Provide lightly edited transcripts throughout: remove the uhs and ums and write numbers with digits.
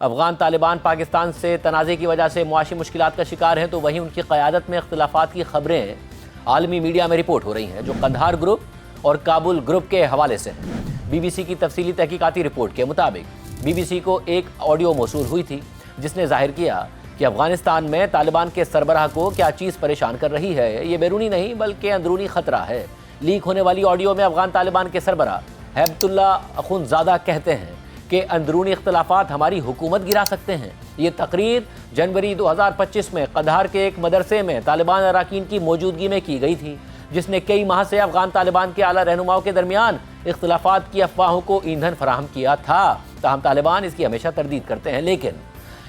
افغان طالبان پاکستان سے تنازع کی وجہ سے معاشی مشکلات کا شکار ہیں تو وہیں ان کی قیادت میں اختلافات کی خبریں عالمی میڈیا میں رپورٹ ہو رہی ہیں جو قندھار گروپ اور کابل گروپ کے حوالے سے ہیں۔ بی بی سی کی تفصیلی تحقیقاتی رپورٹ کے مطابق بی بی سی کو ایک آڈیو موصول ہوئی تھی جس نے ظاہر کیا کہ افغانستان میں طالبان کے سربراہ کو کیا چیز پریشان کر رہی ہے۔ یہ بیرونی نہیں بلکہ اندرونی خطرہ ہے۔ لیک ہونے والی آڈیو میں افغان طالبان کے سربراہ ہیبت اللہ اخونزادہ کہتے ہیں کہ اندرونی اختلافات ہماری حکومت گرا سکتے ہیں۔ یہ تقریر جنوری 2025 میں قندھار کے ایک مدرسے میں طالبان اراکین کی موجودگی میں کی گئی تھی جس نے کئی ماہ سے افغان طالبان کے اعلیٰ رہنماؤں کے درمیان اختلافات کی افواہوں کو ایندھن فراہم کیا تھا۔ تاہم طالبان اس کی ہمیشہ تردید کرتے ہیں، لیکن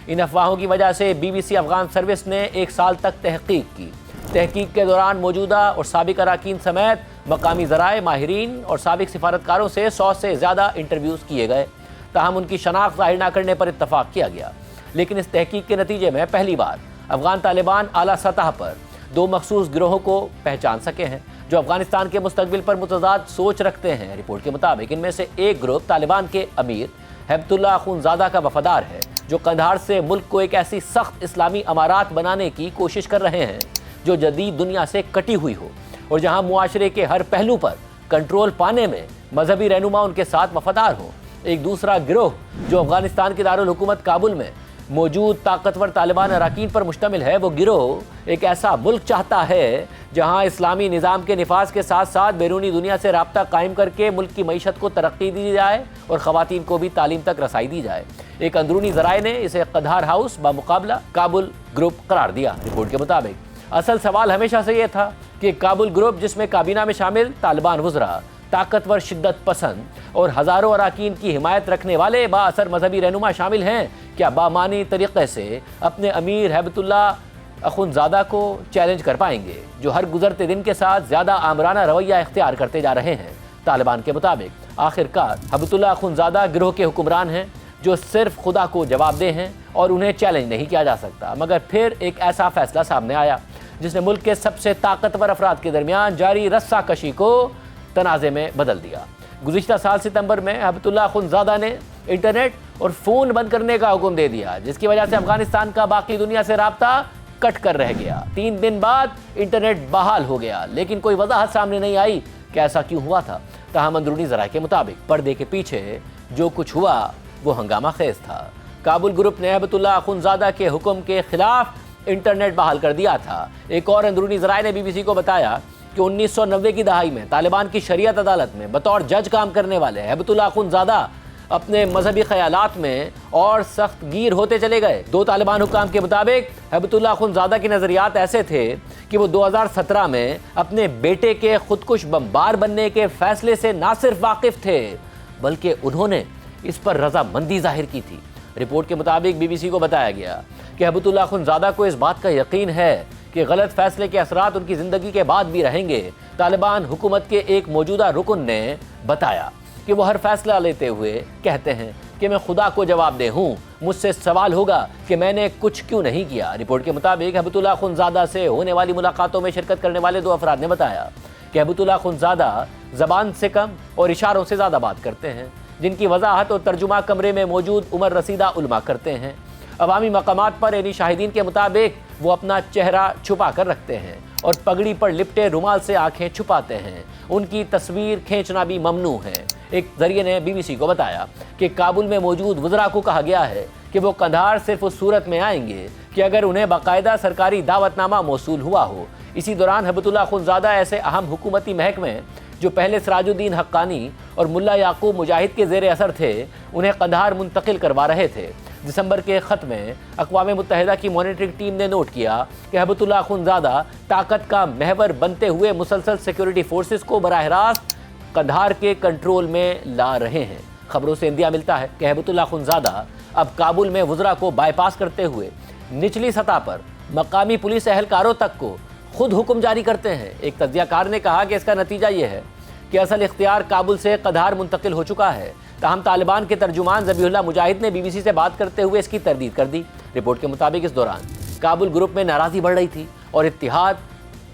ان افواہوں کی وجہ سے B B C Afghan service نے ایک سال تک تحقیق کی۔ تحقیق کے دوران موجودہ اور سابق اراکین سمیت مقامی ذرائع، ماہرین اور سابق سفارتکاروں سے 100 سے زیادہ انٹرویوز کیے گئے، تاہم ان کی شناخت ظاہر نہ کرنے پر اتفاق کیا گیا۔ لیکن اس تحقیق کے نتیجے میں پہلی بار افغان طالبان اعلیٰ سطح پر دو مخصوص گروہوں کو پہچان سکے ہیں جو افغانستان کے مستقبل پر متضاد سوچ رکھتے ہیں۔ رپورٹ کے مطابق ان میں سے ایک گروپ طالبان کے امیر ہیبت اللہ اخونزادہ کا وفادار ہے جو قندھار سے ملک کو ایک ایسی سخت اسلامی امارات بنانے کی کوشش کر رہے ہیں جو جدید دنیا سے کٹی ہوئی ہو اور جہاں معاشرے کے ہر پہلو پر کنٹرول پانے میں مذہبی رہنما ان کے ساتھ وفادار ہوں۔ ایک دوسرا گروہ جو افغانستان کے دارالحکومت کابل میں موجود طاقتور طالبان اراکین پر مشتمل ہے، وہ گروہ ایک ایسا ملک چاہتا ہے جہاں اسلامی نظام کے نفاذ کے ساتھ ساتھ بیرونی دنیا سے رابطہ قائم کر کے ملک کی معیشت کو ترقی دی جائے اور خواتین کو بھی تعلیم تک رسائی دی جائے۔ ایک اندرونی ذرائع نے اسے قندھار ہاؤس بمقابلہ کابل گروپ قرار دیا۔ رپورٹ کے مطابق اصل سوال ہمیشہ سے یہ تھا کہ کابل گروپ جس میں کابینہ میں شامل طالبان وزراء، طاقتور شدت پسند اور ہزاروں اراکین کی حمایت رکھنے والے با اثر مذہبی رہنما شامل ہیں، کیا بامعنی طریقے سے اپنے امیر ہیبت اللہ اخونزادہ کو چیلنج کر پائیں گے جو ہر گزرتے دن کے ساتھ زیادہ آمرانہ رویہ اختیار کرتے جا رہے ہیں۔ طالبان کے مطابق آخرکار ہیبت اللہ اخونزادہ گروہ کے حکمران ہیں جو صرف خدا کو جواب دہ ہیں اور انہیں چیلنج نہیں کیا جا سکتا۔ مگر پھر ایک ایسا فیصلہ سامنے آیا جس نے ملک کے سب سے طاقتور افراد کے درمیان جاری رسہ کشی کو تنازع میں بدل دیا۔ گزشتہ سال ستمبر میں ہیبت اللہ اخونزادہ نے انٹرنیٹ اور فون بند کرنے کا حکم دے دیا جس کی وجہ سے افغانستان کا باقی دنیا سے رابطہ کٹ کر رہ گیا۔ 3 دن بعد انٹرنیٹ بحال ہو گیا لیکن کوئی وضاحت سامنے نہیں آئی کہ ایسا کیوں ہوا تھا۔ تاہم اندرونی ذرائع کے مطابق پردے کے پیچھے جو کچھ ہوا وہ ہنگامہ خیز تھا۔ کابل گروپ نے ہیبت اللہ اخونزادہ کے حکم کے خلاف انٹرنیٹ بحال کر دیا تھا۔ ایک اور اندرونی ذرائع نے بی بی سی کو بتایا کہ 1990 کی دہائی میں طالبان کی شریعت عدالت میں بطور جج کام کرنے والے ہیبت اللہ اخونزادہ اپنے مذہبی خیالات میں اور سخت گیر ہوتے چلے گئے۔ 2 طالبان حکام کے مطابق ہیبت اللہ اخونزادہ کے نظریات ایسے تھے کہ وہ 2017 میں اپنے بیٹے کے خودکش بمبار بننے کے فیصلے سے نہ صرف واقف تھے بلکہ انہوں نے اس پر رضامندی ظاہر کی تھی۔ رپورٹ کے مطابق بی بی سی کو بتایا گیا کہ ہیبت اللہ اخونزادہ کو اس بات کا یقین ہے کہ غلط فیصلے کے اثرات ان کی زندگی کے بعد بھی رہیں گے۔ طالبان حکومت کے ایک موجودہ رکن نے بتایا کہ وہ ہر فیصلہ لیتے ہوئے کہتے ہیں کہ میں خدا کو جواب دہ ہوں، مجھ سے سوال ہوگا کہ میں نے کچھ کیوں نہیں کیا۔ رپورٹ کے مطابق ہیبت اللہ اخونزادہ سے ہونے والی ملاقاتوں میں شرکت کرنے والے 2 افراد نے بتایا کہ ہیبت اللہ اخونزادہ زبان سے کم اور اشاروں سے زیادہ بات کرتے ہیں جن کی وضاحت اور ترجمہ کمرے میں موجود عمر رسیدہ علماء کرتے ہیں۔ عوامی مقامات پر یعنی شاہدین کے مطابق وہ اپنا چہرہ چھپا کر رکھتے ہیں اور پگڑی پر لپٹے رومال سے آنکھیں چھپاتے ہیں۔ ان کی تصویر کھینچنا بھی ممنوع ہے۔ ایک ذریعے نے بی بی سی کو بتایا کہ کابل میں موجود وزراء کو کہا گیا ہے کہ وہ قندھار صرف اس صورت میں آئیں گے کہ اگر انہیں باقاعدہ سرکاری دعوت نامہ موصول ہوا ہو۔ اسی دوران ہیبت اللہ اخونزادہ ایسے اہم حکومتی محکمے جو پہلے سراج الدین حقانی اور ملا یعقوب مجاہد کے زیر اثر تھے انہیں قندھار منتقل کروا رہے تھے۔ دسمبر کے خط میں اقوام متحدہ کی مانیٹرنگ ٹیم نے نوٹ کیا کہ ہیبت اللہ اخونزادہ طاقت کا محور بنتے ہوئے مسلسل سیکیورٹی فورسز کو براہ راست قندھار کے کنٹرول میں لا رہے ہیں۔ خبروں سے اندیا ملتا ہے کہ ہیبت اللہ اخونزادہ اب کابل میں وزراء کو بائی پاس کرتے ہوئے نچلی سطح پر مقامی پولیس اہلکاروں تک کو خود حکم جاری کرتے ہیں۔ ایک تجزیہ کار نے کہا کہ اس کا نتیجہ یہ ہے کہ اصل اختیار کابل سے قندھار منتقل ہو چکا ہے۔ تاہم طالبان کے ترجمان ذبیح اللہ مجاہد نے بی بی سی سے بات کرتے ہوئے اس کی تردید کر دی۔ رپورٹ کے مطابق اس دوران کابل گروپ میں ناراضی بڑھ رہی تھی اور اتحاد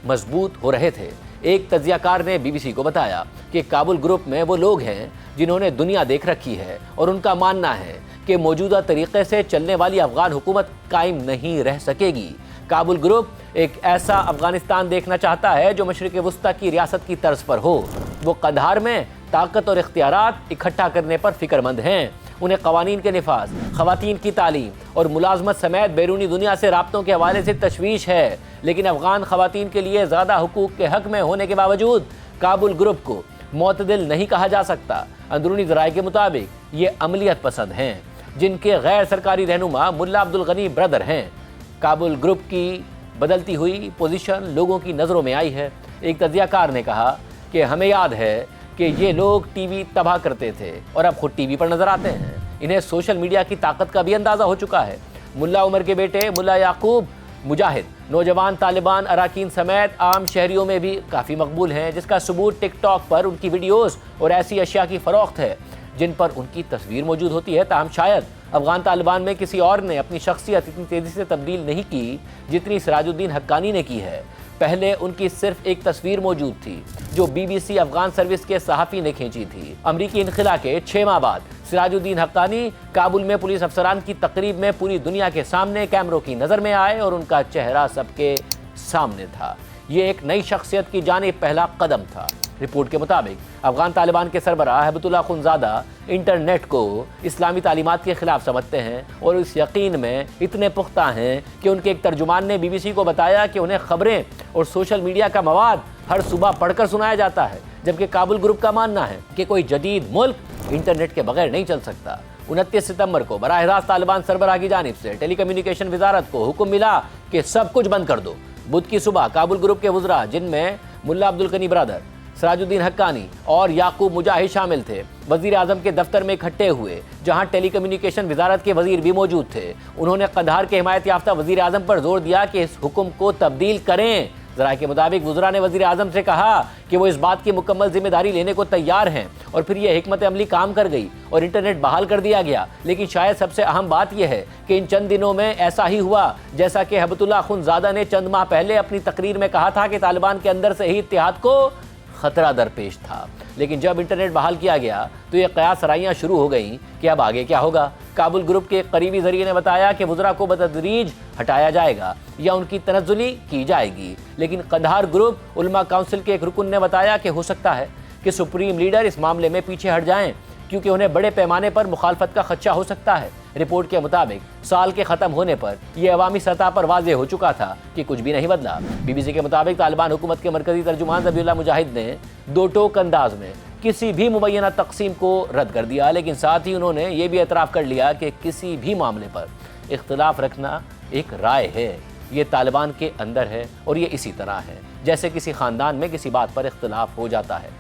مضبوط ہو رہے تھے۔ ایک تجزیہ کار نے بی بی سی کو بتایا کہ کابل گروپ میں وہ لوگ ہیں جنہوں نے دنیا دیکھ رکھی ہے اور ان کا ماننا ہے کہ موجودہ طریقے سے چلنے والی افغان حکومت قائم نہیں رہ سکے گی۔ کابل گروپ ایک ایسا افغانستان دیکھنا چاہتا ہے جو مشرق وسطی کی ریاست کی طرز پر ہو۔ وہ قندھار میں طاقت اور اختیارات اکٹھا کرنے پر فکر مند ہیں۔ انہیں قوانین کے نفاذ، خواتین کی تعلیم اور ملازمت سمیت بیرونی دنیا سے رابطوں کے حوالے سے تشویش ہے، لیکن افغان خواتین کے لیے زیادہ حقوق کے حق میں ہونے کے باوجود کابل گروپ کو معتدل نہیں کہا جا سکتا۔ اندرونی ذرائع کے مطابق یہ عملیت پسند ہیں، جن کے غیر سرکاری رہنما ملا عبدالغنی برادر ہیں۔ کابل گروپ کی بدلتی ہوئی پوزیشن لوگوں کی نظروں میں آئی ہے۔ ایک تجزیہ کار نے کہا کہ ہمیں یاد ہے کہ یہ لوگ ٹی وی تباہ کرتے تھے اور اب خود ٹی وی پر نظر آتے ہیں۔ انہیں سوشل میڈیا کی طاقت کا بھی اندازہ ہو چکا ہے۔ ملا عمر کے بیٹے ملا یعقوب مجاہد نوجوان طالبان اراکین سمیت عام شہریوں میں بھی کافی مقبول ہیں، جس کا ثبوت ٹک ٹاک پر ان کی ویڈیوز اور ایسی اشیاء کی فروخت ہے جن پر ان کی تصویر موجود ہوتی ہے۔ تاہم شاید افغان طالبان میں کسی اور نے اپنی شخصیت اتنی تیزی سے تبدیل نہیں کی جتنی سراج الدین حقانی نے کی ہے۔ پہلے ان کی صرف ایک تصویر موجود تھی جو B B C Afghan service کے صحافی نے کھینچی تھی۔ امریکی انخلا کے 6 ماہ بعد سراج الدین حقانی کابل میں پولیس افسران کی تقریب میں پوری دنیا کے سامنے کیمروں کی نظر میں آئے اور ان کا چہرہ سب کے سامنے تھا۔ یہ ایک نئی شخصیت کی جانب پہلا قدم تھا۔ رپورٹ کے مطابق افغان طالبان کے سربراہ ہیبت اللہ اخندزادہ انٹرنیٹ کو اسلامی تعلیمات کے خلاف سمجھتے ہیں اور اس یقین میں اتنے پختہ ہیں کہ ان کے ایک ترجمان نے بی بی سی کو بتایا کہ انہیں خبریں اور سوشل میڈیا کا مواد ہر صبح پڑھ کر سنایا جاتا ہے، جبکہ کابل گروپ کا ماننا ہے کہ کوئی جدید ملک انٹرنیٹ کے بغیر نہیں چل سکتا۔ 29 ستمبر کو براہ راست طالبان سربراہ کی جانب سے ٹیلی کمیونیکیشن وزارت کو حکم ملا کہ سب کچھ بند کر دو۔ بدھ کی صبح کابل گروپ کے وزراء، جن میں ملا عبدالغنی برادر، سراج الدین حقانی اور یعقوب مجاہد شامل تھے، وزیر اعظم کے دفتر میں اکٹھے ہوئے، جہاں ٹیلی کمیونیکیشن وزارت کے وزیر بھی موجود تھے۔ انہوں نے قندھار کے حمایت یافتہ وزیر اعظم پر زور دیا کہ اس حکم کو تبدیل کریں۔ ذرائع کے مطابق وزراء نے وزیر اعظم سے کہا کہ وہ اس بات کی مکمل ذمہ داری لینے کو تیار ہیں، اور پھر یہ حکمت عملی کام کر گئی اور انٹرنیٹ بحال کر دیا گیا۔ لیکن شاید سب سے اہم بات یہ ہے کہ ان چند دنوں میں ایسا ہی ہوا جیسا کہ ہیبت اللہ اخندزادہ نے چند ماہ پہلے اپنی تقریر میں کہا تھا کہ طالبان کے اندر سے ہی اتحاد کو خطرہ درپیش تھا۔ لیکن جب انٹرنیٹ بحال کیا گیا تو یہ قیاس آرائیاں شروع ہو گئیں کہ اب آگے کیا ہوگا۔ کابل گروپ کے ایک قریبی ذریعے نے بتایا کہ وزراء کو بتدریج ہٹایا جائے گا یا ان کی تنزلی کی جائے گی، لیکن قندھار گروپ علماء کونسل کے ایک رکن نے بتایا کہ ہو سکتا ہے کہ سپریم لیڈر اس معاملے میں پیچھے ہٹ جائیں، کیونکہ انہیں بڑے پیمانے پر مخالفت کا خدشہ ہو سکتا ہے۔ رپورٹ کے مطابق سال کے ختم ہونے پر یہ عوامی سطح پر واضح ہو چکا تھا کہ کچھ بھی نہیں بدلا۔ بی بی سی کے مطابق طالبان حکومت کے مرکزی ترجمان ذبیح اللہ مجاہد نے دو ٹوک انداز میں کسی بھی مبینہ تقسیم کو رد کر دیا، لیکن ساتھ ہی انہوں نے یہ بھی اعتراف کر لیا کہ کسی بھی معاملے پر اختلاف رکھنا ایک رائے ہے، یہ طالبان کے اندر ہے اور یہ اسی طرح ہے جیسے کسی خاندان میں کسی بات پر اختلاف ہو جاتا ہے۔